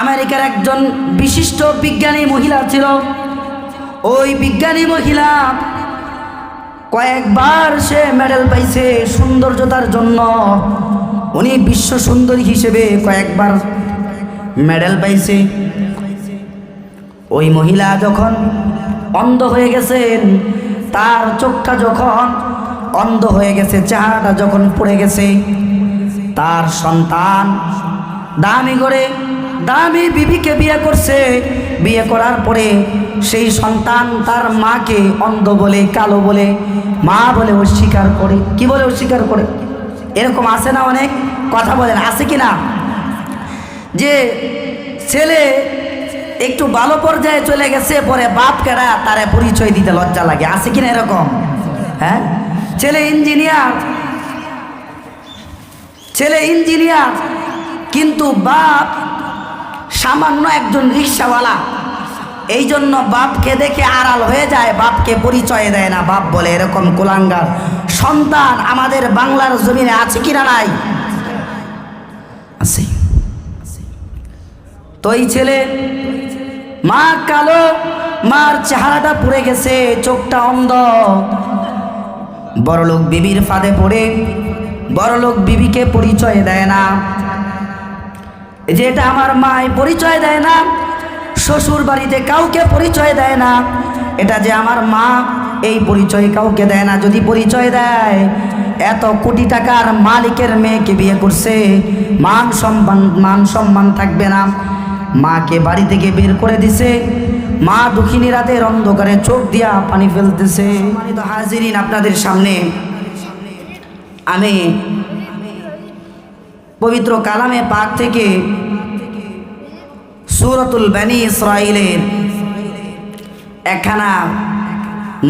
আমেরিকার একজন বিশিষ্ট বিজ্ঞানী মহিলা ছিল। ওই বিজ্ঞানী মহিলা কয়েকবার সে মেডেল পাইছে সৌন্দর্যতার জন্য। উনি বিশ্ব সুন্দরী হিসেবে কয়েকবার মেডেল পাইছে। ওই মহিলা যখন অন্ধ হয়ে গেছেন, তার চোখটা যখন অন্ধ হয়ে গেছে, চেহারাটা যখন পড়ে গেছে, তার সন্তান দামি করে দামি বিবিকে বিয়ে করছে। বিয়ে করার পরে সেই সন্তান তার মাকে অন্ধ বলে, কালো বলে, মা বলে অস্বীকার করে। কি বলে অস্বীকার করে? এরকম আছে না? অনেক কথা বলেন, আছে কি না? যে ছেলে একটু ভালো পর্যায়ে চলে গেছে, পরে বাপ কেডা তারে পরিচয় দিতে লজ্জা লাগে। আছে কিনা এরকম? হ্যাঁ, ছেলে ইঞ্জিনিয়ার কিন্তু বাপ সামান্য একজন রিক্সাওয়ালা। এই জন্য বাপকে দেখে আড়াল হয়ে যায়, বাপকে পরিচয় দেয় না। বাপ বলে এরকম কুলাঙ্গার সন্তান আমাদের বাংলার জমিনে আছে কিনা? নাই? আছে। তো এই ছেলে, মা কালো, মার চেহারাটা পুড়ে গেছে, চোখটা অন্ধ। বড়লোক বিবির ফাঁদে পড়ে বড়লোক বিবিকে পরিচয় দেয় না, যে এটা আমার মায় পরিচয় দেয় না, শ্বশুর বাড়িতে কাউকে পরিচয় দেয় না, এটা যে আমার মা, এই পরিচয় কাউকে দেয় না। যদি পরিচয় দেয়, এত কোটি টাকার মালিকের মেয়েকে বিয়ে করছে, মান সম্মান থাকবে না। মাকে বাড়ি থেকে বের করে দিছে। মা দুঃখিনী রাতের অন্ধকারে চোখ দিয়া পানি ফেলতেছে। সম্মানিত হাজিরিন, আপনাদের সামনে আমি পবিত্র কালামে পাক থেকে সূরাতুল বনী ইসরাঈলের একখানা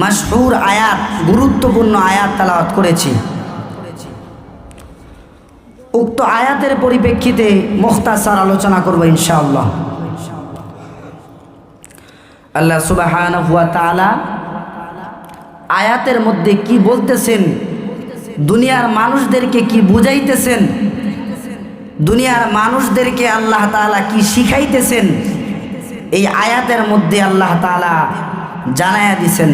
মাশহুর আয়াত, গুরুত্বপূর্ণ আয়াত তেলাওয়াত করেছি। উক্ত আয়াতের পরিপ্রেক্ষিতে মুখতাসার আলোচনা করব ইনশাআল্লাহ। আল্লাহ সুবহানাহু ওয়া তাআলা আয়াতের মধ্যে কি বলতেছেন, দুনিয়ার মানুষদেরকে কি বুঝাইতেছেন, দুনিয়ার মানুষদেরকে আল্লাহ তাআলা কি শিখাইতেছেন, এই আয়াতের মধ্যে আল্লাহ তাআলা জানায়া দিছেন।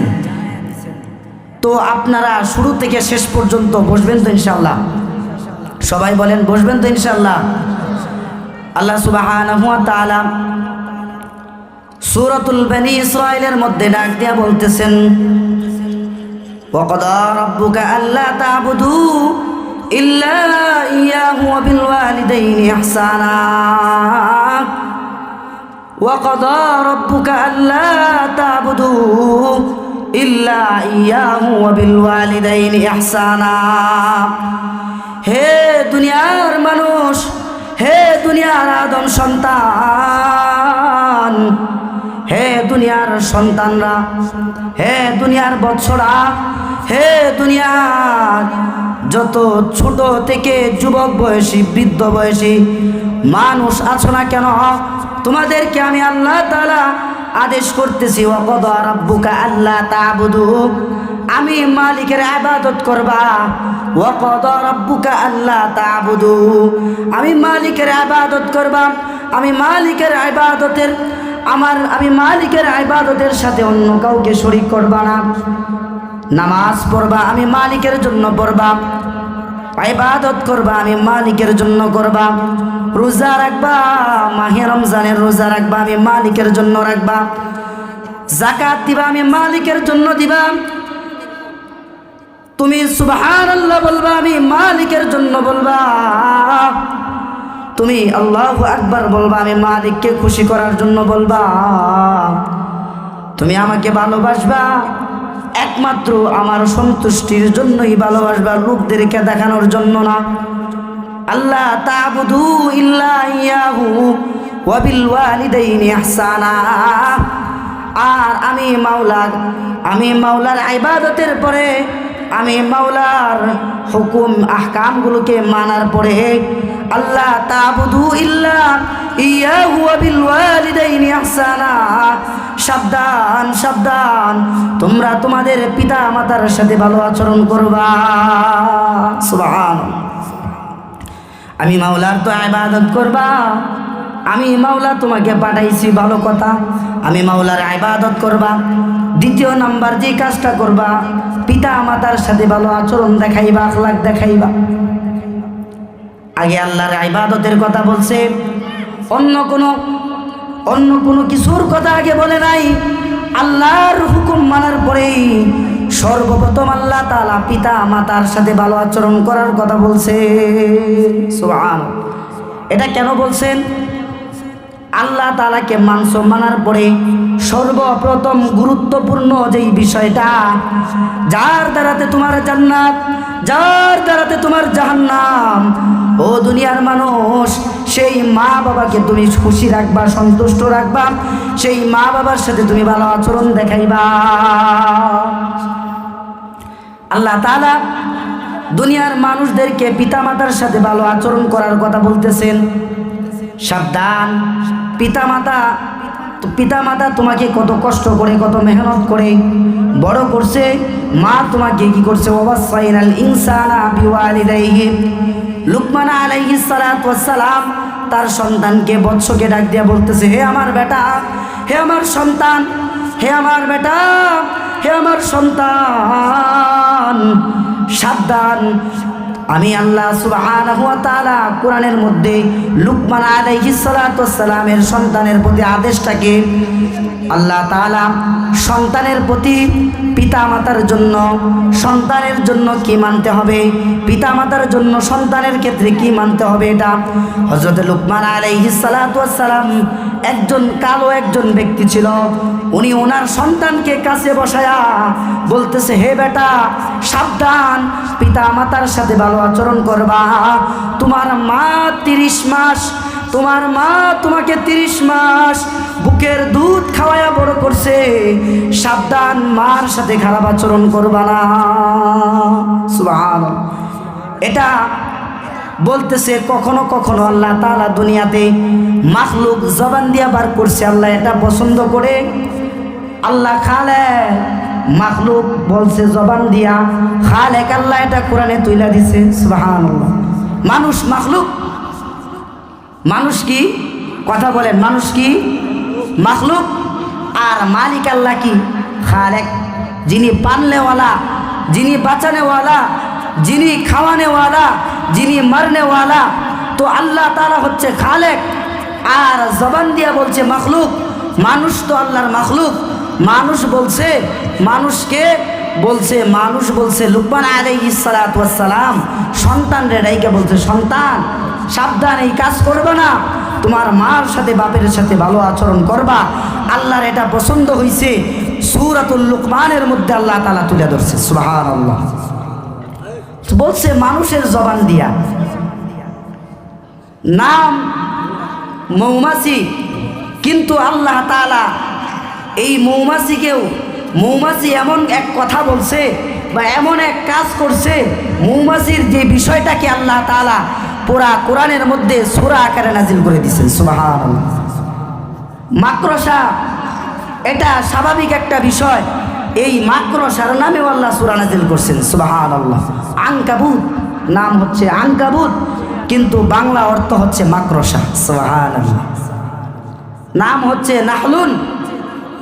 তো আপনারা শুরু থেকে শেষ পর্যন্ত বসবেন তো ইনশাআল্লাহ? সবাই বলেন, বসবেন তো ইনশাআল্লাহ? আল্লাহ সুবহানাহু ওয়া তাআলা সূরাতুল বনী ইসরাঈলের মধ্যে ডাক দিয়া বলতেছেন, ওয়া ক্বাদা রাব্বুকা আল্লা তা'বুদু ইল্লা ইয়্যাহু ওয়া বিল ওয়ালিদাইনি ইহসানা। ওয়া ক্বাদা রাব্বুকা আল্লা তা'বুদু ইল্লা ইয়্যাহু ওয়া বিল ওয়ালিদাইনি ইহসানা। হে দুনিয়ার মানুষ, হে দুনিয়ার আদম সন্তান, হে দুনিয়ার সন্তানরা, হে দুনিয়ার বৎসরা, হে দুনিয়ার যত ছোট থেকে যুবক বয়সী, বৃদ্ধ বয়সী মানুষ আছো না কেন, তোমাদেরকে আমি আল্লাহ তাআলা আদেশ করতেছি, ওয়া ক্বাদা রাব্বুকা আল্লা তা'বুদু, আমি মালিকের ইবাদত করবা। ওয়া ক্বাদা রাব্বুকা আল্লা তা'বুদু, আমি মালিকের ইবাদত করবা। আমি মালিকের ইবাদতের সাথে অন্য কাউকে শরীক করবা না। নামাজ পড়বা, আমি মালিকের জন্য পড়বা। ইবাদত করবা, আমি মালিকের জন্য করবা। রোজা রাখবা, মাহে রমজানের রোজা রাখবা, আমি মালিকের জন্য রাখবা। যাকাত দিবা, আমি মালিকের জন্য দিবা। তুমি সুবহানাল্লাহ বলবা, আমি মালিকের জন্য বলবা। তুমি আল্লাহু আকবার বলবা, আমি মালিককে খুশি করার জন্য বলবা। তুমি আমাকে ভালোবাসবা, একমাত্র আমার সন্তুষ্টির জন্যই ভালোবাসবা, লোকদেরকে দেখানোর জন্য না। আল্লাহ তা'বুদু ইল্লা ইয়্যাহু ওয়া বিল ওয়ালিদাইনি ইহসানা। আর আমি মাওলার ইবাদতের পরে, আমি মাওলার হুকুম আহকামগুলোকে মানার পরে, আল্লাহ তা'বুদু ইল্লা ইয়্যাহু ওয়া বিল ওয়ালিদাইনি ইহসানা। সাবধান সাবধান, তোমরা তোমাদের পিতা মাতার সাথে ভালো আচরণ করবা। সুবহানাল্লাহ। আমি মাওলার তো ইবাদত করবা, আমি মাওলা তোমাকে পাঠাইছি ভালো কথা, আমি মাওলার ইবাদত করবা। দ্বিতীয় নাম্বার যে কাজটা করবা, পিতা মাতার সাথে ভালো আচরণ দেখাইবা, আখলাক দেখাইবা। আগে আল্লাহর ইবাদতের কথা বলছে, অন্য কোনো কিছুর কথা আগে বলে নাই। আল্লাহর হুকুম মানার পরেই সর্বপ্রথম আল্লাহ তাআলা পিতা মাতার সাথে ভালো আচরণ করার কথা বলছে। সুবহানাল্লাহ। এটা কেন বলছেন? আল্লাহ তাআলাকে মানার পরে সর্বপ্রথম গুরুত্বপূর্ণ যেই বিষয়টা, যার দ্বারাতে তোমার জান্নাত, যার দ্বারাতে তোমার জাহান্নাম, ও দুনিয়ার মানুষ, সেই মা বাবাকে তুমি খুশি রাখবা, সন্তুষ্ট রাখবা, সেই মা বাবার সাথে তুমি ভালো আচরণ দেখাইবা। আল্লাহ তাআলা দুনিয়ার মানুষদেরকে পিতামাতার সাথে ভালো আচরণ করার কথা বলতেছেন। সাবধান, পিতামাতা তোমাকে কত কষ্ট করে, কত মেহনত করে বড় করছে। মা তোমাকে কি করছে? ওয়াসাইনাল ইনসানা বিওয়ালিদাইহি। লুকমান আলাইহিস সালাতু ওয়াস সালাম তার সন্তানকে বৎসকে ডাক দিয়ে বলতেছে, হে আমার বেটা, হে আমার সন্তান, হে আমার বেটা, হে আমার সন্তান, সাবধান। আমি আল্লাহ সুবহানাহু ওয়া তাআলা কোরআনের মধ্যে লুকমান আলাইহিস সালাতু ওয়াস সালামের সন্তানের প্রতি আদেশটাকে আল্লাহ তাআলা সন্তানের প্রতি পিতামাতার জন্য, সন্তানের জন্য কি মানতে হবে, পিতামাতার জন্য সন্তানের ক্ষেত্রে কি মানতে হবে, এটা হযরত লুকমান আলাইহিস সালাতু ওয়াস সালাম একজন কালো একজন ব্যক্তি ছিল। উনি ওনার সন্তানকে কাছে বসায়া বলতেছে, হে বেটা, সাবধান, পিতা মাতার সাথে ভালো আচরণ করবা। তোমার মা 30 মাস, তোমার মা তোমাকে 30 মাস বুকের দুধ খাওয়ায়া বড় করছে, সাবধান, মার সাথে খারাপ আচরণ করবা না। সুবহানাল্লাহ। এটা বলতেছে কখনো কখনো আল্লাহ তাআলা দুনিয়াতে মাখলুক জবান দিয়া বার করছে, আল্লাহ এটা পছন্দ করে। আল্লাহ খালেক, মাখলুক বলছে জবান দিয়া, খালেক আল্লাহ এটা কোরআনে তুইলা দিছে। সুবহানাল্লাহ। মানুষ মাখলুক, মানুষ কি কথা বলেন, মানুষ কি মাখলুক, আর মালিক আল্লাহ কি খালেক, যিনি পালনেওয়ালা, যিনি বাঁচানেওয়ালা, যিনি খাওয়ানেওয়ালা, যিনি মারনেওয়ালা। তো আল্লাহ তাআলা হচ্ছে খালেক, আর জবান দিয়া বলছে মাখলুক। মানুষ তো আল্লাহর মাখলুক। মানুষ বলছে, মানুষকে বলছে, মানুষ বলছে লুকমান আলাইহিস সালাতু ওয়াস সালাম সন্তান রে ডাইকে বলছে, সন্তান সাবধান, এই কাজ করবে না, তোমার মার সাথে বাপের সাথে ভালো আচরণ করবা। আল্লাহর এটা পছন্দ হইছে। সূরাতুল লুকমানের মধ্যে আল্লাহ তাআলা তুলে ধরছে। সুবহানাল্লাহ। বলছে মানুষের জবান দিয়া। নাম মৌমাছি, কিন্তু আল্লাহ তাআলা এই মৌমাছিকেও, মৌমাছি এমন এক কথা বলছে বা এমন এক কাজ করছে, মৌমাছির যে বিষয়টাকে আল্লাহ তাআলা পুরা কোরআনের মধ্যে সূরা আকারে নাজিল করে দিয়েছেন। সুবহানাল্লাহ। মাকড়সা এটা স্বাভাবিক একটা বিষয়, এই মাকড়সার নামেও আল্লাহ সূরা নাজিল করছেন। সুবহানাল্লাহ। আনকাবুত নাম হচ্ছে আনকাবুত, কিন্তু বাংলা অর্থ হচ্ছে মাকড়সা। সুবহানাল্লাহ। নাম হচ্ছে নাহলুন,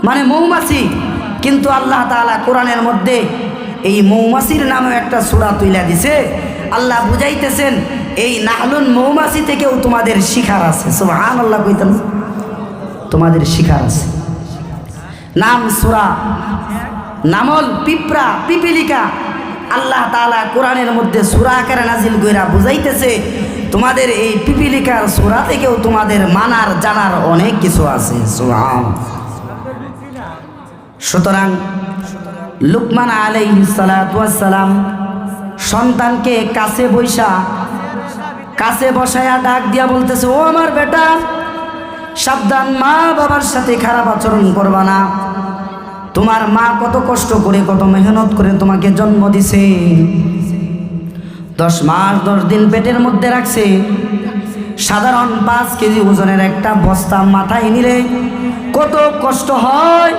মানে মৌমাছি, কিন্তু আল্লাহ তাআলা কোরআনের মধ্যে এই মৌমাছির নামে একটা সূরা তুইলা দিছে। আল্লাহ বুঝাইতেছেন এই নাহলুন মৌমাছি থেকেও তোমাদের শিখার আছে। সুবহানাল্লাহ। কইতেন তোমাদের শিখার আছে। নাম সূরা নামল, পিঁপড়া, পিপিলিকা। আল্লাহ তাআলা কোরআনের মধ্যে সূরা আকারে নাজিল কইরা বুঝাইতেছে তোমাদের এই পিপিলিকার সূরা থেকেও তোমাদের মানার জানার অনেক কিছু আছে। সুবহানাল্লাহ। সুতরাং লুকমান আলাইহিস সালাতু ওয়াস সালাম সন্তানকে কাছে বসায়া ডাক দিয়া বলতেছে, ও আমার বেটা, সাবধান, মা বাবার সাথে খারাপ আচরণ করবা না। তোমার মা কত কষ্ট করে, কত মেহনত করে তোমাকে জন্ম দিছে, 10 মাস 10 দিন পেটের মধ্যে রাখছে। সাধারণ 5 কেজি ওজনের একটা বস্তা মাথায় নিলে কত কষ্ট হয়,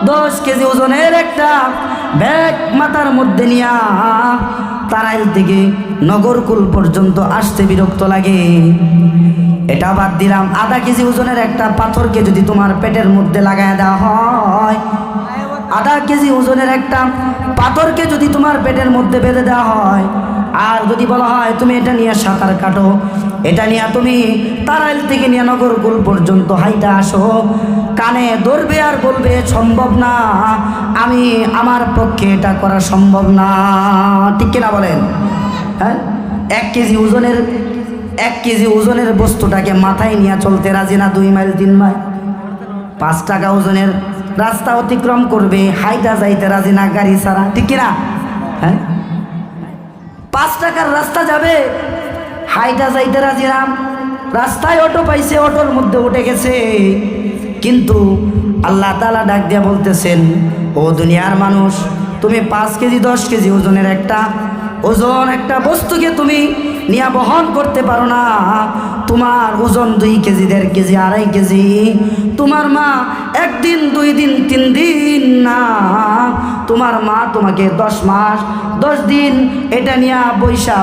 10 কেজি ওজনের একটা ব্যাগ মাথার মধ্যে নিয়া তারাইল থেকে নগরকুল পর্যন্ত আসতে বিরক্ত লাগে। এটা বাদ দিলাম, আধা কেজি ওজনের একটা পাথরকে যদি তোমার পেটের মধ্যে লাগায় দেওয়া হয়, আধা কেজি ওজনের একটা পাথরকে যদি তোমার পেটের মধ্যে বেঁধে দেওয়া হয়, আর যদি বলা হয় তুমি এটা নিয়ে সাঁতার কাটো, এটা নিয়ে তুমি তারাইল থেকে নিয়ে নগরকুল পর্যন্ত হাইটা আসো, কানে ধরবে আর বলবে সম্ভব না, আমার পক্ষে এটা করা সম্ভব না। ঠিক কিনা বলেন? হ্যাঁ, 1 কেজি ওজনের বস্তুটাকে মাথায় নিয়ে চলতে রাজি না 2 মাইল 3 মাইল? 5 টাকা ওজনের রাস্তা অতিক্রম করবে, হাইটা যাইতে রাজি না গাড়ি ছাড়া? ঠিক কিনা? হ্যাঁ, 5 টাকার রাস্তা যাবে, হাইটা যাইতে রাজি না। রাস্তায় অটো পাইছে, অটোর মধ্যে উঠে গেছে, কিন্তু আল্লাহ তাআলা ডাক দিয়া বলতেছেন, ও দুনিয়ার মানুষ, তুমি 5 কেজি 10 কেজি ওজনের একটা বস্তুকে তুমি নিয়ে বহন করতে পারো না। তোমার ওজন 2 কেজি 1.5 কেজি 2.5 কেজি। তোমার মা 1 দিন 2 দিন 3 দিন না, তোমার মা তোমাকে 10 মাস 10 দিন এটা নিয়ে বৈশা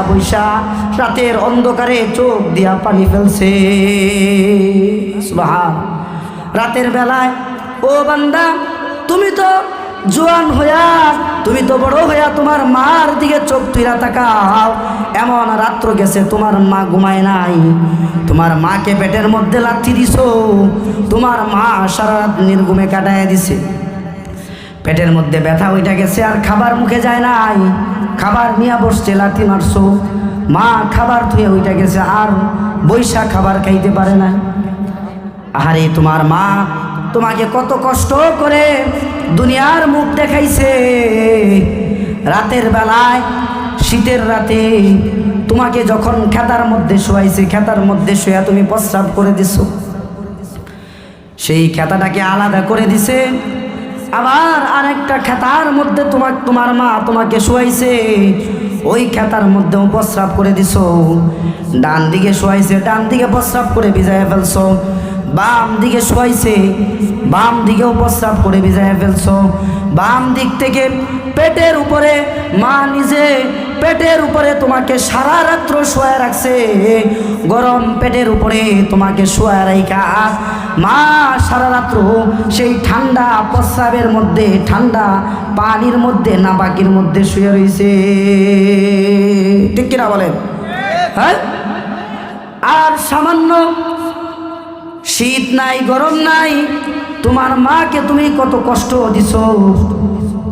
রাতের অন্ধকারে চোখ দিয়া পানি ফেলছে। সুবহান। রাতের বেলায়, ও বান্দা, তুমি তো জোয়ান হইয়া, তুমি তো বড় হইয়া তোমার মার দিকে চোখ তুইরা তাকাও। এমন রাত্র গেছে তোমার মা ঘুমায় নাই, তোমার মাকে পেটের মধ্যে লাথি দিছো, তোমার মা সারা রাত নির্ঘুমে কাটায় দিছে, পেটের মধ্যে ব্যথা ওইটা গেছে, আর খাবার মুখে যায় নাই, খাবার নিয়ে বসছে, লাথি মারছো, মা খাবার ধুয়ে ওইটা গেছে, আর বৈশা খাবার খাইতে পারে না। আরে তোমার মা তোমাকে কত কষ্ট করে দুনিয়ার মুখ দেখাইছে। রাতের বেলায়, শীতের রাতে তোমাকে যখন খেতার মধ্যে শোয়াইছে, খেতার মধ্যে শোয়া তুমি প্রস্রাব করে দিছো, সেই খেতাটাকে আলাদা করে দিছে, আবার আরেকটা খেতার মধ্যে তোমার মা তোমাকে শোয়াইছে, ওই খেতার মধ্যেও প্রস্রাব করে দিছো। ডান দিকে শোয়াইছে, ডান দিকে প্রস্রাব করে ভিজায় ফেলছো, বাম দিকে শোয়াইছে, বাম দিকেও প্রস্রাব করে ভিজায় ফেলছো। বাম দিক থেকে পেটের উপরে মা নিজে পেটের উপরে তোমাকে সারা রাত্র শোয়া রাখছে, গরম পেটের উপরে তোমাকে শোয়া রাইখা মা সারা রাত্র সেই ঠান্ডা প্রস্রাবের মধ্যে, ঠান্ডা পানির মধ্যে, নাপাকির মধ্যে শুয়ে রয়েছে। ঠিক কিনা বলেন? হ্যাঁ। আর সামান্য শীত নাই, গরম নাই, তোমার মাকে তুমি কত কষ্ট দিছো।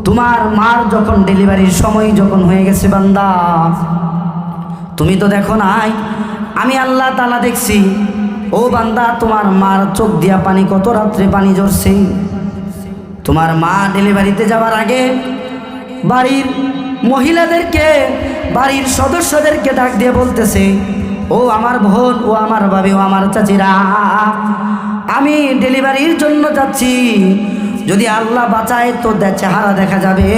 তোমার মার যখন ডেলিভারির সময় যখন হয়ে গেছে, বান্দা, তুমি তো দেখো নাই, আমি আল্লাহ তাআলা দেখছি। ও বান্দা, তোমার মার চোখ দিয়া পানি, কত রাত্রে পানি ঝরছে। তোমার মা ডেলিভারিতে যাওয়ার আগে বাড়ির মহিলাদেরকে, বাড়ির সদস্যদেরকে ডাক দিয়ে বলতেছে, ও আমার বোন, ও আমার ভাবি, ও আমার চাচিরা, আমি ডেলিভারির জন্য যাচ্ছি, যদি আল্লাহ বাঁচায় তো চেহারা দেখা যাবে,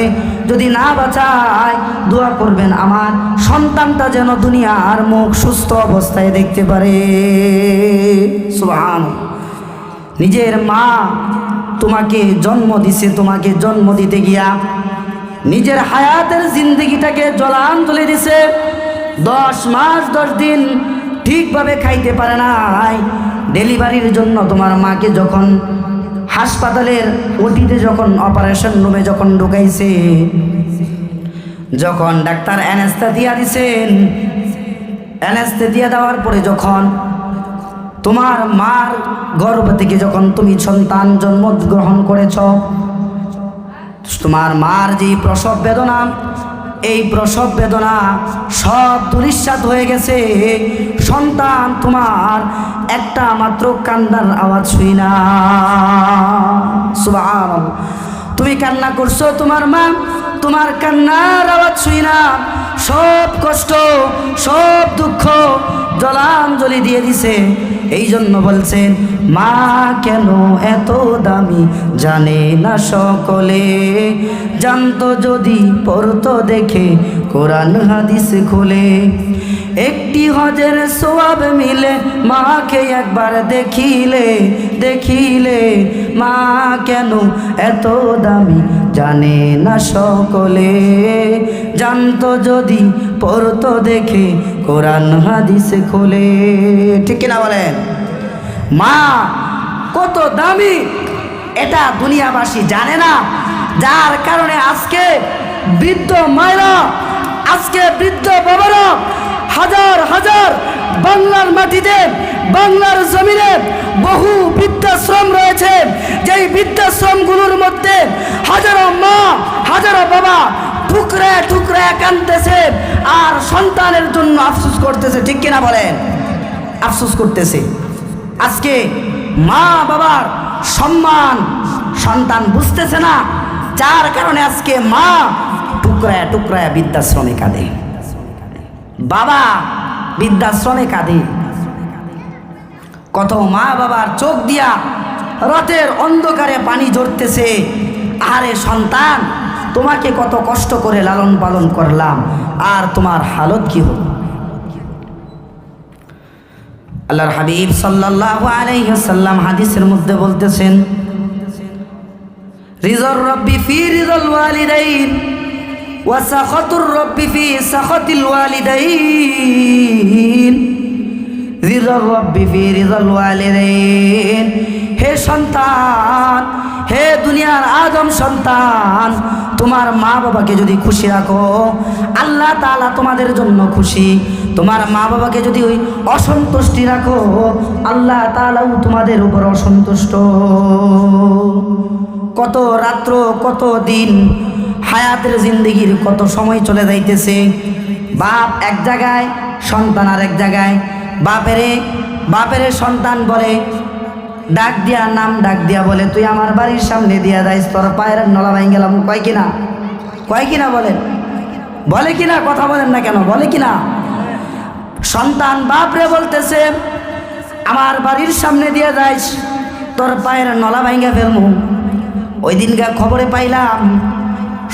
যদি না বাঁচায় দোয়া করবেন আমার সন্তানটা যেন দুনিয়ার মুখ সুস্থ অবস্থায় দেখতে পারে। সুবহান। নিজের মা তোমাকে জন্ম দিছে, তোমাকে জন্ম দিতে গিয়া নিজের হায়াতের জিন্দগিটাকে জলাঞ্জলি দিছে। 10 মাস 10 দিন ঠিকভাবে খাইতে পারে নাই। ডেলিভারির জন্য তোমার মাকে যখন হাসপাতালের ওটিতে, যখন অপারেশন রুমে যখন ঢুকাইছে, যখন ডাক্তার অ্যানেস্থেসিয়া দিছেন, অ্যানেস্থেসিয়া দেওয়ার পরে যখন তোমার মার গর্ভ থেকে যখন তুমি সন্তান জন্মগ্রহণ করেছ, তোমার মার যে প্রসব বেদনা, এই প্রসব বেদনা সব ধূলিসাৎ হয়ে গেছে। সন্তান তোমার একটা মাত্র কান্নার আওয়াজ শুই না। সুবহানাল্লাহ। তুমি কান্না করছো, তোমার মা তোমার কান্নার আওয়াজ শুই না। সব কষ্ট, সব দুঃখ জলাঞ্জলি দিয়ে দিছে। এই জন্য বলছেন, মা কেন এত দামি জানে না সকলে, জানতো যদি পড়তো দেখে কোরআন হাদিস খুলে। একটি হজের সওয়াব মিলে মাকে একবার দেখিলে, দেখিলে মা কেন এত দামি জানে না সকলে, জানতো যদি পড়তো দেখে কোরআন হাদিসে খোলে। ঠিক কিনা বলেন? মা কত দামি এটা দুনিয়াবাসী জানে না, যার কারণে আজকে বৃদ্ধ মায়েরা, আজকে বৃদ্ধ বাবারা হাজার হাজার বাংলার মাটিতে, বাংলার জমিনে বহু বৃদ্ধাশ্রম রয়েছে, যেই বৃদ্ধাশ্রমগুলোর মধ্যে হাজারো মা, হাজারো বাবা টুকরে টুকরে কাঁদতেছে আর সন্তানের জন্য আফসোস করতেছে। ঠিক কিনা বলেন? আফসোস করতেছে। আজকে মা বাবার সম্মান সন্তান বুঝতেছে না, যার কারণে আজকে মা টুকরায় টুকরায় বৃদ্ধাশ্রমে কাঁদে, বাবা বৃদ্ধাশ্রমে কাঁদে। কত মা বাবার চোখ দিয়া রাতের অন্ধকারে পানি ঝরতেছে। আরে সন্তান, তোমাকে কত কষ্ট করে লালন পালন করলাম, আর তোমার হালত কি হলো? আল্লাহর হাবিব সাল্লাল্লাহু আলাইহি ওয়াসাল্লাম হাদিসের মধ্যে বলতেছেন, রিজার রব্বি ফি রিজাল ওয়ালিদাইন ওয়া সাখাতুর রব্বি ফি সাখাতিল ওয়ালিদাইন। রিজার রব্বি ফি রিজাল ওয়ালিদাইন। হে সন্তান, হে দুনিয়ার আদম সন্তান, তোমার মা বাবাকে যদি খুশি রাখো, আল্লাহ তাআলা তোমাদের জন্য খুশি। তোমার মা বাবাকে যদি ওই অসন্তুষ্টি রাখো, আল্লাহ তাআলাও তোমাদের উপর অসন্তুষ্ট। কত রাত্র, কত দিন, হায়াতের জিন্দেগির কত সময় চলে যাইতেছে। বাপ এক জায়গায়, সন্তান আর এক জায়গায়। বাপেরে সন্তান বলে, ডাক দিয়া, নাম ডাক দিয়া বলে, তুই আমার বাড়ির সামনে দিয়া যাইস, তোর পায়ের নলা ভাঙ গেলাম। কয় কিনা? কয় কিনা বলেন? বলে কিনা? কথা বলেন না কেন? বলে কিনা? সন্তান বাপরে বলতেছে, আমার বাড়ির সামনে দিয়া যাইস, তোর পায়ের নলা ভাঙা ফেলমু। ওই দিনকার খবরে পাইলাম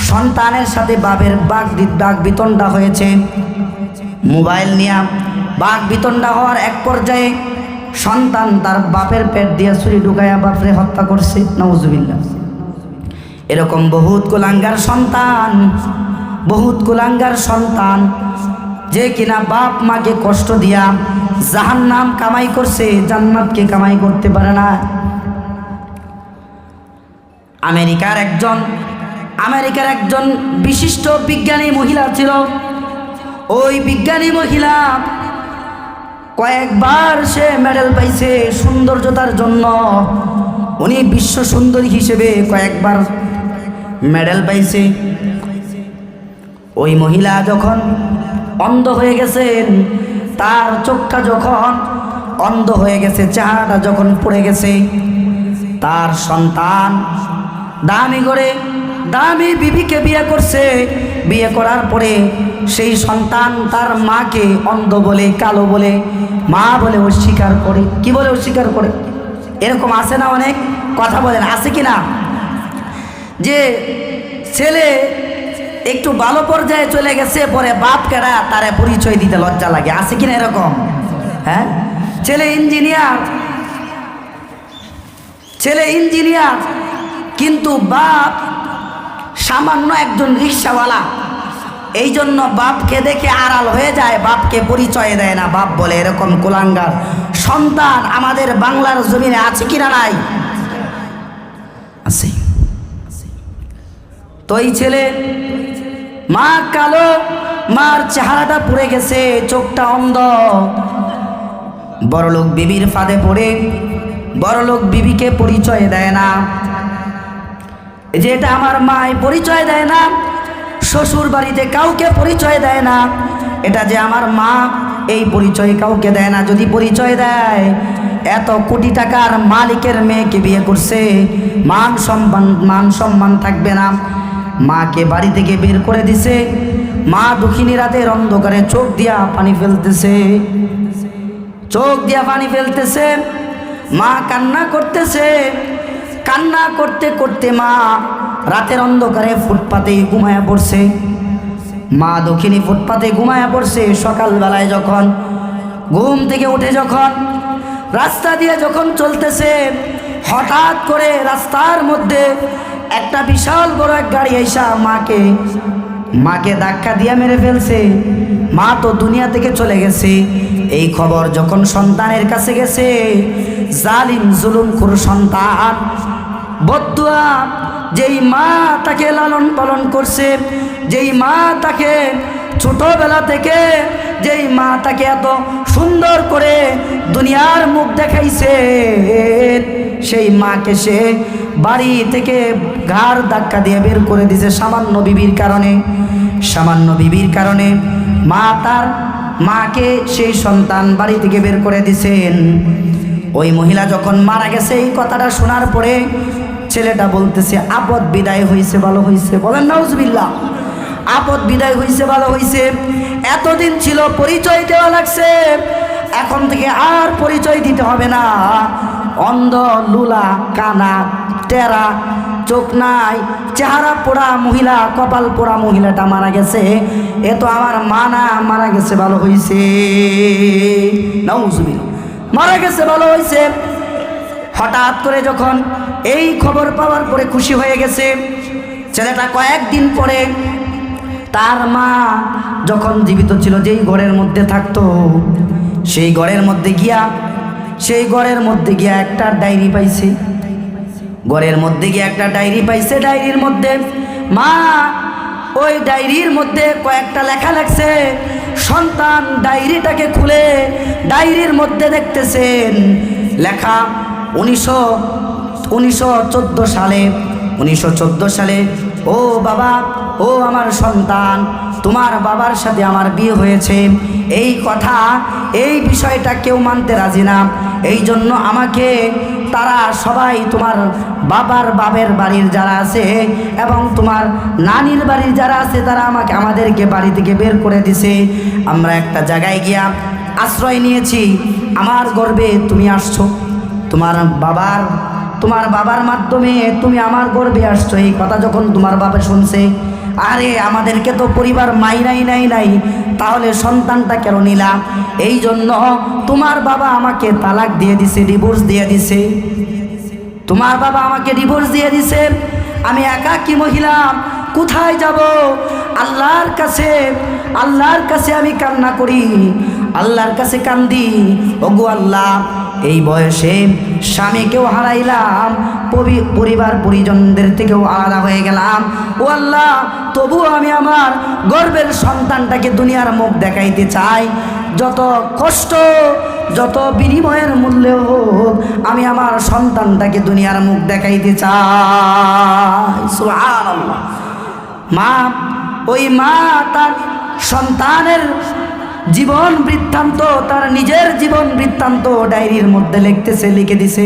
সন্তানের সাথে বাপের বাক বিতণ্ডা হয়েছে। মোবাইল নিয়ে বাক বিতণ্ডা হওয়ার এক পর্যায়ে সন্তান তার বাপের পেট দিয়ে ছুরি ঢুকাইয়া বাপরে হত্যা করছে। নাউজুবিল্লাহ। এরকম বহুত কুলাঙ্গার সন্তান, বহুত কুলাঙ্গার সন্তান, যে কিনা বাপ মাকে কষ্ট দিয়া জাহান্নাম কামাই করছে, জান্নাতকে কামাই করতে পারে না। আমেরিকার একজন বিশিষ্ট বিজ্ঞানী মহিলা ছিল। ওই বিজ্ঞানী মহিলা কয়েকবার সে মেডেল পাইছে সৌন্দর্যতার জন্য। উনি বিশ্ব সুন্দরী হিসেবে কয়েকবার মেডেল পাইছে। ওই মহিলা যখন অন্ধ হয়ে গেছেন, তার চোখটা যখন অন্ধ হয়ে গেছে, চেহারাটা যখন পড়ে গেছে, তার সন্তান দামি করে দামি বিবিকে বিয়ে করছে। বিয়ে করার পরে সেই সন্তান তার মাকে অন্ধ বলে, কালো বলে, মা বলে অস্বীকার করে। কি বলে অস্বীকার করে? এরকম আছে না অনেক? কথা বলেন, আছে কি না? যে ছেলে একটু ভালো পর্যায়ে চলে গেছে, পরে বাপ কেডা তারে পরিচয় দিতে লজ্জা লাগে। আছে কিনা এরকম? হ্যাঁ, ছেলে ইঞ্জিনিয়ার, কিন্তু বাপ সামান্য একজন রিক্সাওয়ালা। এই জন্য বাপকে দেখে আড়াল হয়ে যায়, বাপকে পরিচয় দেয় না। বাপ বলে, এরকম কুলাঙ্গার সন্তান আমাদের বাংলার জমিনে আছে কিনা? নাই? আছে। তো এই ছেলে, মা কালো, মার চেহারাটা পুড়ে গেছে, চোখটা অন্ধ। বড়লোক বিবির ফাঁদে পড়ে বড়লোক বিবিকে পরিচয় দেয় না, যে এটা আমার মায় পরিচয় দেয় না। শ্বশুর বাড়িতে কাউকে পরিচয় দেয় না, এটা যে আমার মা, এই পরিচয় কাউকে দেয় না। যদি পরিচয় দেয়, এত কোটি টাকার মালিকের মেয়েকে বিয়ে করছে, মান সম্মান থাকবে না। মাকে বাড়ি থেকে বের করে দিছে। মা দুঃখিনী রাতের অন্ধকারে চোখ দিয়া পানি ফেলতেছে। মা কান্না করতেছে। কান্না করতে করতে মা রাতের অন্ধকারে ফুটপাতে ঘুমায়া পড়ছে। মা দক্ষিণী ফুটপাতে ঘুমায়া পড়ছে। সকালবেলায় যখন ঘুম থেকে উঠে যখন রাস্তা দিয়ে যখন চলতেছে, হঠাৎ করে রাস্তার মধ্যে একটা বিশাল বড় এক গাড়ি আইসা মাকে ধাক্কা দিয়ে মেরে ফেলছে। মা তো দুনিয়া থেকে চলে গেছে। এই খবর যখন সন্তানের কাছে গেছে, জালিম জুলুমখোর সন্তান, বদদুয়া, যেই মা তাকে লালন পালন করছে, যেই মা তাকে ছোটবেলা থেকে, যেই মা তাকে এত সুন্দর করে দুনিয়ার মুখ দেখাইছে, সেই মাকে সে বাড়ি থেকে ঘাড় ধাক্কা দিয়ে বের করে দিয়েছে সামান্য বিবির কারণে। সামান্য বিবির কারণে তার মাকে সেই সন্তান বাড়ি থেকে বের করে দিয়েছেন। ওই মহিলা যখন মারা গেছে, এই কথাটা শোনার পরে ছেলেটা বলতেছে, আপদ বিদায় হয়েছে, ভালো হয়েছে। বলেন নাউজুবিল্লাহ। আপদ বিদায় হয়েছে, ভালো হয়েছে। এতদিন ছিল পরিচয় দেওয়া লাগছে, এখন থেকে আর পরিচয় দিতে হবে না। অন্ধ, লুলা, কানা, টেরা, চোখ নাই, চেহারা পোড়া মহিলা, কপাল পোড়া মহিলাটা মারা গেছে, এ তো আমার মা না, মারা গেছে, ভালো হয়েছে। নাউজুবিল্লাহ, মারা গেছে, ভালো হয়েছে। হঠাৎ করে যখন এই খবর পাওয়ার পরে খুশি হয়ে গেছে ছেলেটা, কয়েকদিন পরে তার মা যখন জীবিত ছিল, যেই ঘরের মধ্যে থাকতো, সেই ঘরের মধ্যে গিয়া একটা ডায়েরি পাইছে। ঘরের মধ্যে গিয়ে একটা ডায়েরি পাইছে। ডায়েরির মধ্যে মা, ওই ডায়েরির মধ্যে কয়েকটা লেখা লাগছে। সন্তান ডায়েরিটাকে খুলে ডায়েরির মধ্যে দেখতেছেন লেখা 1914 সালে, ও বাবা, ও আমার সন্তান, তোমার বাবার সাথে আমার বিয়ে হয়েছে। এই কথা, এই বিষয়টা কেউ মানতে রাজি না। এই জন্য আমাকে তারা সবাই, তোমার বাবার বাড়ির যারা আছে এবং তোমার নানির বাড়ির যারা আছে, তারা আমাদেরকে বাড়ি থেকে বের করে দিছে। আমরা একটা জায়গায় গিয়া আশ্রয় নিয়েছি। আমার গর্বে তুমি আসছো, তোমার বাবার মাধ্যমে তুমি আমার গর্বে আসছো। এই কথা যখন তোমার বাবা শুনছে, আরে আমাদেরকে তো পরিবার নাই, তাহলে সন্তানটা কেন নিলা? এই জন্য তোমার বাবা আমাকে তালাক দিয়ে দিছে, ডিভোর্স দিয়ে দিছে। তোমার বাবা আমাকে ডিভোর্স দিয়ে দিছে। আমি একাকী মহিলা, কোথায় যাব? আল্লাহর কাছে আমি কান্না করি, আল্লাহর কাছে কান্দি। ওগো আল্লাহ, এই বয়সে স্বামীকেও হারাইলাম, পরিবার পরিজনদের থেকেও আলাদা হয়ে গেলাম। ও আল্লাহ, তবুও আমি আমার গর্বের সন্তানটাকে দুনিয়ার মুখ দেখাইতে চাই। যত কষ্ট, যত বিনিময়ের মূল্যে হোক, আমি আমার সন্তানটাকে দুনিয়ার মুখ দেখাইতে চাই। সুবহানাল্লাহ। ওই মা তার সন্তানের জীবন বৃত্তান্ত, তার নিজের জীবন বৃত্তান্ত ডায়েরির মধ্যে লিখে দিছে।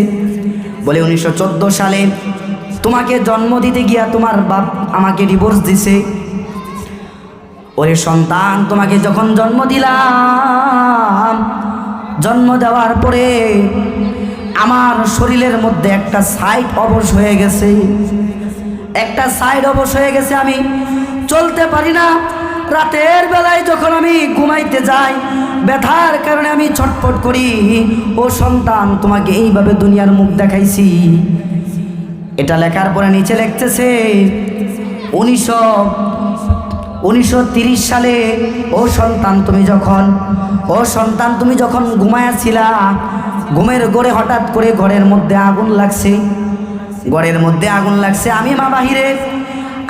বলে 1914 সালে তোমাকে জন্ম দিতে গিয়া তোমার বাপ আমাকে ডিভোর্স দিছে। ওরে সন্তান, তোমাকে যখন জন্ম দিলাম, জন্ম দেওয়ার পরে আমার শরীরের মধ্যে একটা সাইড অবশ হয়ে গেছে, আমি চলতে পারি না। রাতের বেলায় যখন আমি ঘুমাইতে যাই, ব্যথার কারণে আমি ছটফট করি। ও সন্তান, তোমাকে এইভাবে দুনিয়ার মুখ দেখাইছি। এটা লেখার পরে নিচে লিখতেছে 1930 সালে ও সন্তান তুমি যখন ঘুমায়াছিলা, ঘুমের ঘরে হঠাৎ করে ঘরের মধ্যে আগুন লাগছে। আমি মা বাহিরে,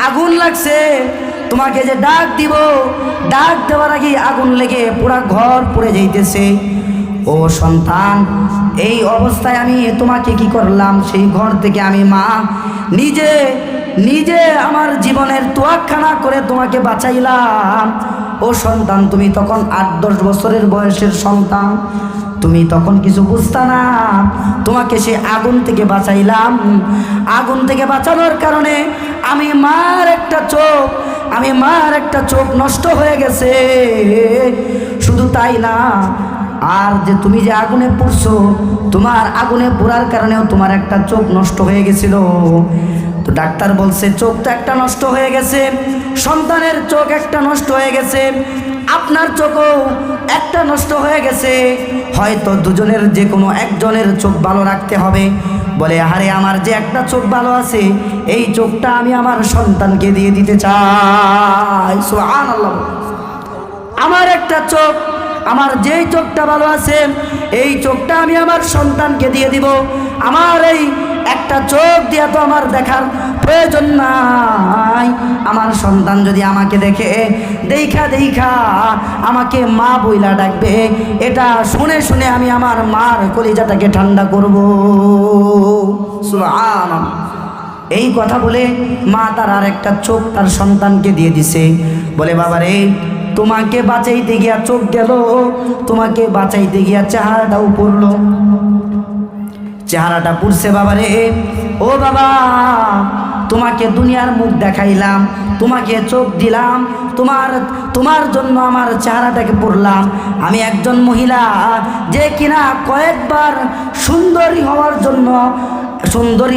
আগুন লাগছে। তোমাকে যে ডাক দেওয়ার আগে আগুন লেগে পুরা ঘর পুড়ে যাইতেছে। ও সন্তান, এই অবস্থায় আমি তোমাকে কি করলাম? সেই ঘর থেকে আমি মা নিজে আমার জীবনের তোয়াক্খানা করে তোমাকে বাঁচাইলাম। ও সন্তান, তুমি তখন 8-10 বছরের বয়সের সন্তান, তুমি তখন কিছু বুঝতা না। তোমাকে সে আগুন থেকে বাঁচাইলাম। আগুন থেকে বাঁচানোর কারণে আমি মার একটা চোখ নষ্ট হয়ে গেছে। শুধু তাই না, আর যে তুমি যে আগুনে পুড়ছো, তোমার আগুনে পোড়ার কারণেও তোমার একটা চোখ নষ্ট হয়ে গেছিল। তো ডাক্তার বলছে চোখ তো একটা নষ্ট হয়ে গেছে, সন্তানের চোখ একটা নষ্ট হয়ে গেছে, আপনার চোখও একটা নষ্ট হয়ে গেছে। হয়তো দুজনের যে কোনো একজনের চোখ ভালো রাখতে হবে। বলে আরে আমার যে একটা চোখ ভালো আছে, এই চোখটা আমি আমার সন্তানকে দিয়ে দিতে চাই। সুবহানাল্লাহ। আমার একটা চোখ, আমার যেই চোখটা ভালো আছে, এই চোখটা আমি আমার সন্তানকে দিয়ে দিব। আমার এই একটা চোখ দিয়ে তো আমার দেখার প্রয়োজন নাই। আমার সন্তান যদি আমাকে দেখে, দেখা দেখা আমাকে মা বইলা ডাকবে, এটা শুনে শুনে আমি আমার মার কলিজাটাকে ঠান্ডা করব। সুবহানাল্লাহ। এই কথা বলে মা তার আর একটা চোখ তার সন্তানকে দিয়ে দিছে। বলে বাবা রে, তোমাকে বাঁচাইতে গিয়া চোখ গেল, তোমাকে বাঁচাইতে গিয়া চেহারাটাও পড়লো। চেহারাটা পুড়ছে বাবা রে। ও বাবা, তোমাকে দুনিয়ার মুখ দেখাইলাম, তোমাকে চোখ দিলাম, তোমার জন্য আমার চেহারাটাকে পড়লাম। আমি একজন মহিলা যে কিনা কয়েকবার সুন্দরী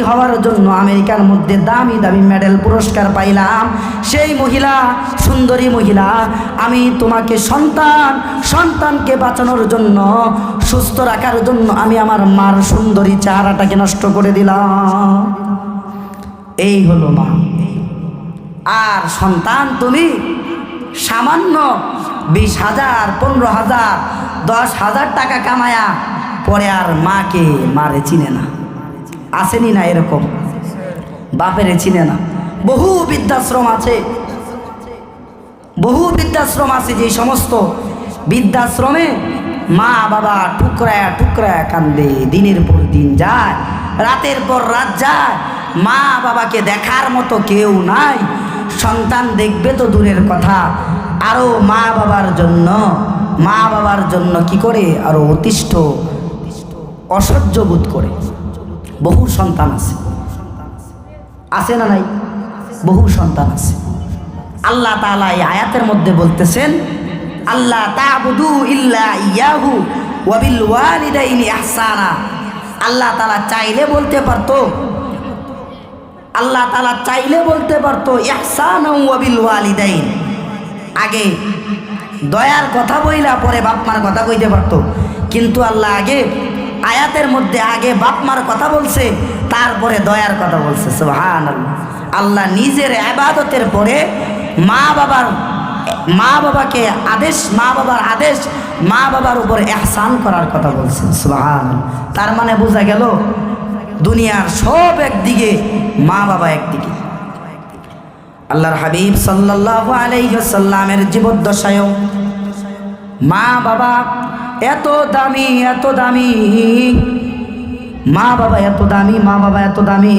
হওয়ার জন্য আমেরিকার মধ্যে দামি দামি মেডেল পুরস্কার পাইলাম। সেই মহিলা, সুন্দরী মহিলা, আমি তোমাকে সন্তানকে বাঁচানোর জন্য, সুস্থ রাখার জন্য আমি আমার মার সুন্দরী চেহারাটাকে নষ্ট করে দিলাম। এই হলো মা। আর সন্তান তুমি সামান্য 20,000, 15,000, 10,000 টাকা কামায়া পরে আর মারে চিনে না। আসেনি না এরকম? বাপেরে চিনে না। বহু বৃদ্ধাশ্রম আছে, যে সমস্ত বৃদ্ধাশ্রমে মা বাবা টুকরায়া টুকরায়া কান্দে, দিনের পর দিন যায়, রাতের পর রাত যায়, মা বাবাকে দেখার মতো কেউ নাই। সন্তান দেখবে তো দূরের কথা, আরো মা বাবার জন্য কি করে, আরো অতিষ্ঠ, অসহ্য বোধ করে। বহু সন্তান আছে না নাই? বহু সন্তান আছে। আল্লাহ তাআলা এই আয়াতের মধ্যে বলতেছেন, আল্লাহ তা'বুদু ইল্লা ইয়াহু ওয়া বিল ওয়ালিদাইনি ইহসানা। আল্লাহ তাআলা চাইলে বলতে পারতো ইহসানা ওয়া বিল ওয়ালিদাইন। আগে দয়ার কথা বইলা পরে বাপ মার কথা কইতে পারতো, কিন্তু আল্লাহ আয়াতের মধ্যে আগে বাপ মার কথা বলছে, তারপরে দয়ার কথা বলছে। সুবহানাল্লাহ। আল্লাহ নিজের ইবাদতের পরে মা বাবার আদেশ, মা বাবার উপর ইহসান করার কথা বলছেন। সুবহানাল্লাহ। তার মানে বোঝা গেল দুনিয়ার সব একদিকে, মা বাবা একদিকে। আল্লাহর হাবিব সাল্লাল্লাহু আলাইহি ওয়াসাল্লামের জীবদ্দশায়ও মা বাবা এত দামি, মা বাবা এত দামি।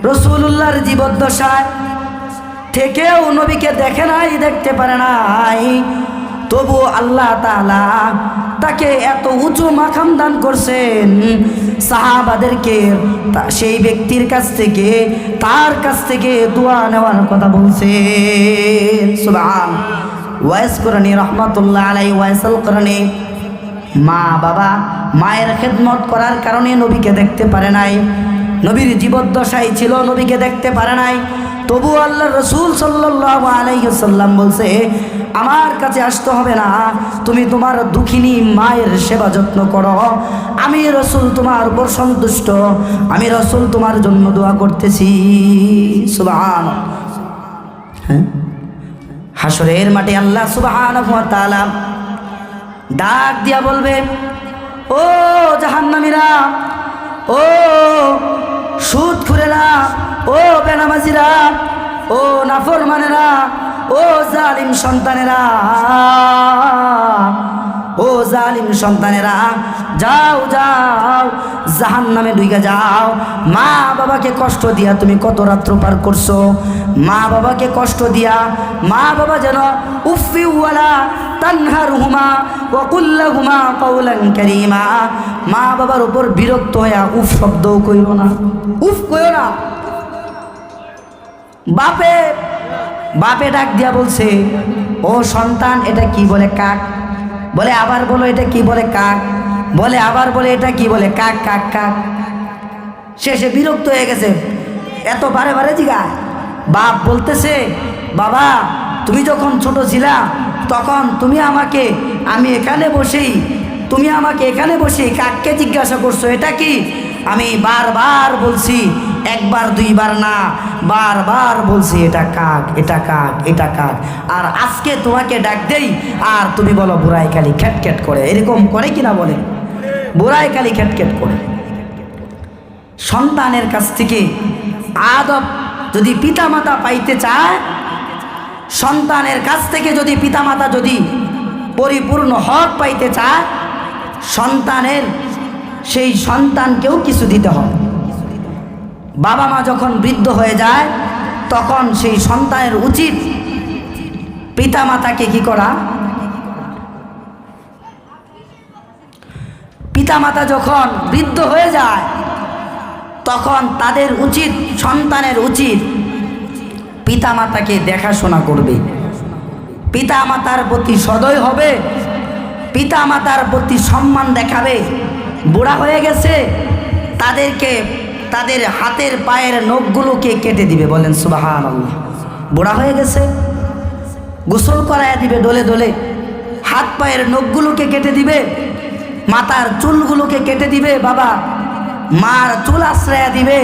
রাসূলুল্লাহর জীবদ্দশায় থেকেও নবীকে দেখে নাই, দেখতে পারে নাই, তবু আল্লাহ তাআলা তাকে এত উঁচু মাকাম দান করছেন। সাহাবাদেরকে সেই ব্যক্তির কাছ থেকে, তার কাছ থেকে দোয়া নেওয়ার কথা বলছেন। সুবহানাল্লাহ। ওয়াইস করণী রহমাতুল্লাহ আলাইহি, ওয়াইসাল করণী মা বাবা মায়ের খেদমত করার কারণে নবীকে দেখতে পারে নাই। নবীর জীবদ্দশায় ছিল, নবীকে দেখতে পারে নাই, তবু আল্লাহর রাসূল সাল্লাল্লাহু আলাইহি ওয়াসাল্লাম বলছে, আমার কাছে আসতে হবে না, তুমি তোমার দুঃখিনী মায়ের সেবা যত্ন করো, আমি রাসূল তোমার উপর সন্তুষ্ট, আমি রাসূল তোমার জন্য দোয়া করতেছি। সুবহানাল্লাহ। হাসরের মাঠে আল্লাহ সুবহানাহু ওয়া তাআলা ডাক দিয়া বলবে, ও জাহান্নামীরা, ও সুদখোরেরা, ও বেনামাজিরা, ও নাফরমানেরা, ও জালিম সন্তানেরা, যাও জাহান্নামে ডুইগা যাও। মা বাবাকে কষ্ট দিয়া তুমি কত রাত্র পার করছো, মা বাবাকে কষ্ট দিয়া, মা বাবা যেন উফি ওয়ালা তানহারহুমা ওয়া কুল লাহুমা কাওলান কারীমা। মা বাবার উপর বিরক্ত হইয়া উফ শব্দও কইও না, উফ কইও না। বাপে ডাক দিয়া বলছে, ও সন্তান, এটা কি বলে কাক, বলে আবার বলো এটা কি বলে কাক, বলে আবার বলে এটা কি বলে কাক, কাক কাক। শেষে বিরক্ত হয়ে গেছে, এত বারে বারে জিগায়। বাপ বলতেছে, বাবা তুমি যখন ছোট ছিলা তখন তুমি আমাকে এখানে বসেই কাককে জিজ্ঞাসা করছো এটা কি, আমি বারবার বলছি, একবার দুইবার না, বারবার বলছি এটা কাক, এটা কাক, এটা কাক। আর আজকে তোমাকে ডাক দেই আর তুমি বলো বুড়াই কালি খ্যাটখ্যাট করে। এরকম করে কিনা বলে? বুড়াই কালি খ্যাটখ্যাট করে। সন্তানের কাছ থেকে আদব যদি পিতামাতা পাইতে চায়, সন্তানের কাছ থেকে যদি পিতামাতা যদি পরিপূর্ণ হক পাইতে চায়, সন্তানের সেই সন্তানকেও কিছু দিতে হবে। বাবা মা যখন বৃদ্ধ হয়ে যায় তখন সেই সন্তানের উচিত পিতামাতাকে কি করা? পিতামাতা যখন বৃদ্ধ হয়ে যায় তখন তাদের উচিত, সন্তানের উচিত পিতামাতাকে দেখাশোনা করবে, পিতামাতার প্রতি সদয় হবে, পিতামাতার প্রতি সম্মান দেখাবে। বুড়া হয়ে গেছে, তাদেরকে তাদের হাতের পায়ের নখগুলোকে কেটে দিবে। বলেন সুবহানাল্লাহ। বুড়া হয়ে গেছে, গোসল করাইয়া দিবে ডলে ডলে, হাত পায়ের নখগুলোকে কেটে দিবে, মাথার চুলগুলোকে কেটে দিবে। বাবা মার চুল আশ্রয়া দিবে,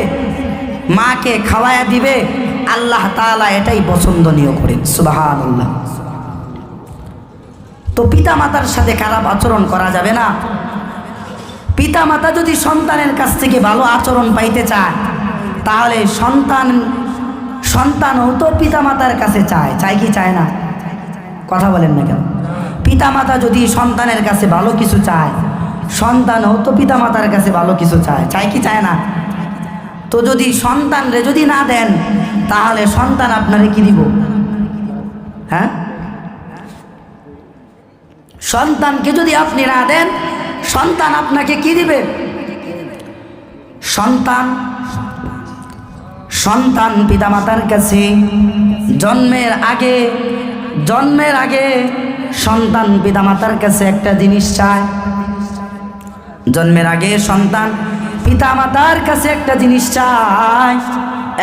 মাকে খাওয়াইয়া দিবে। আল্লাহ তাআলা এটাই পছন্দনীয় করেন। সুবহানাল্লাহ। তো পিতামাতার সাথে খারাপ আচরণ করা যাবে না। পিতামাতা যদি সন্তানের কাছ থেকে ভালো আচরণ পাইতে চায় তাহলে সন্তানও তো পিতামাতার কাছে চায়। চায় কি চায় না? কথা বলেন না কেন? পিতামাতা যদি সন্তানের কাছে ভালো কিছু চায়, সন্তানও তো পিতামাতার কাছে ভালো কিছু চায়। চায় কি চায় না? তো যদি সন্তানরে যদি না দেন তাহলে সন্তান আপনারে কি দিব? হ্যাঁ, সন্তানকে যদি আপনি না দেন সন্তান আপনাকে কি দিবে? সন্তান পিতামাতার কাছে জন্মের আগে সন্তান পিতামাতার কাছে একটা জিনিস চায়। জন্মের আগে সন্তান পিতামাতার কাছে একটা জিনিস চায়।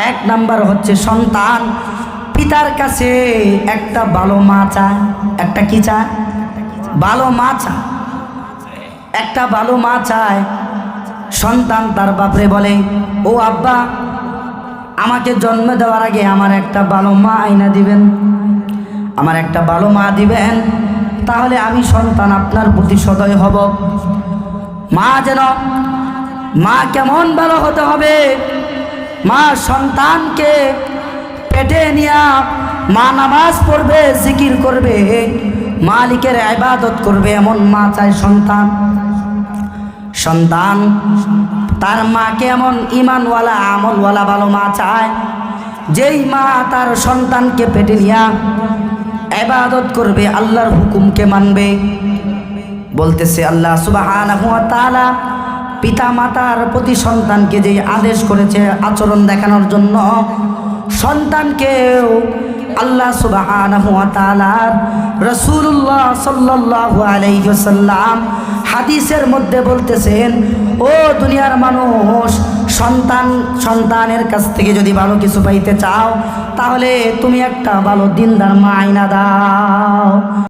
এক নাম্বার হচ্ছে সন্তান পিতার কাছে একটা ভালো মা চায়। একটা কি চায়? ভালো মা চায়। একটা ভালো মা চায়। সন্তান তার বাপরে বলে, ও আব্বা, আমাকে জন্ম দেওয়ার আগে আমার একটা ভালো মা আইনা দিবেন, আমার একটা ভালো মা দিবেন, তাহলে আমি সন্তান আপনার প্রতি সদয় হব। মা কেমন ভালো হতে হবে? মা সন্তানকে পেটে নিয়া মা নামাজ পড়বে, জিকির করবে, মালিকের ইবাদত করবে, এমন মা চায় সন্তান তার মাকে এমন ঈমানওয়ালা আমলওয়ালা ভালো মা চায়, যেই মা তার সন্তানকে পেটে নিয়া ইবাদত করবে, আল্লাহর হুকুমকে মানবে। বলতেছে আল্লাহ সুবহানাহু ওয়া তাআলা পিতা মাতার প্রতি সন্তানকে যেই আদেশ করেছে আচরণ দেখানোর জন্য, সন্তানকেও আল্লাহ সুবহানাহু ওয়া তাআলা রাসূলুল্লাহ সাল্লাল্লাহু আলাইহি ওয়াসাল্লাম হাদিসের মধ্যে বলতেছেন, ও দুনিয়ার মানুষ, সন্তানের কাছ থেকে যদি ভালো কিছু পাইতে চাও তাহলে তুমি একটা ভালো দিনদার মা আইনা দাও।